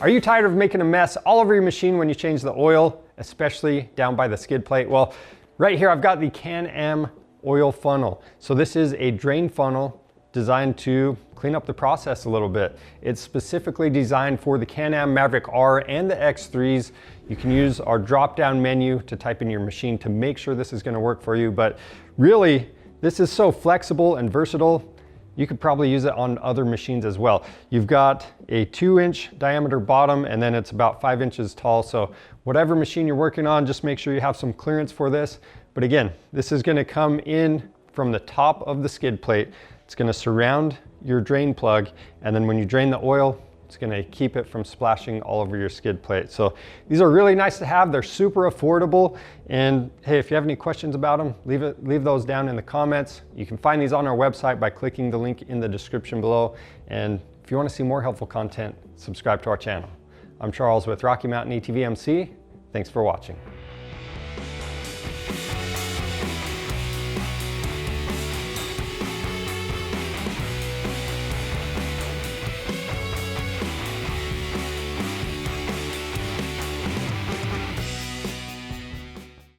Are you tired of making a mess all over your machine when you change the oil, especially down by the skid plate? Well, right here I've got the Can-Am oil funnel. So this is a drain funnel designed to clean up the process a little bit. It's specifically designed for the Can-Am Maverick R and the X3s. You can use our drop-down menu to type in your machine to make sure this is going to work for you. But really, this is so flexible and versatile. You could probably use it on other machines as well. You've got a 2-inch diameter bottom, and then it's about 5 inches tall. So whatever machine you're working on, just make sure you have some clearance for this. But again, this is going to come in from the top of the skid plate. It's going to surround your drain plug, and then when you drain the oil, it's going to keep it from splashing all over your skid plate. So these are really nice to have. They're super affordable. And hey, if you have any questions about them, leave those down in the comments. You can find these on our website by clicking the link in the description below. And if you want to see more helpful content, subscribe to our channel. I'm Charles with Rocky Mountain ATV MC. Thanks for watching.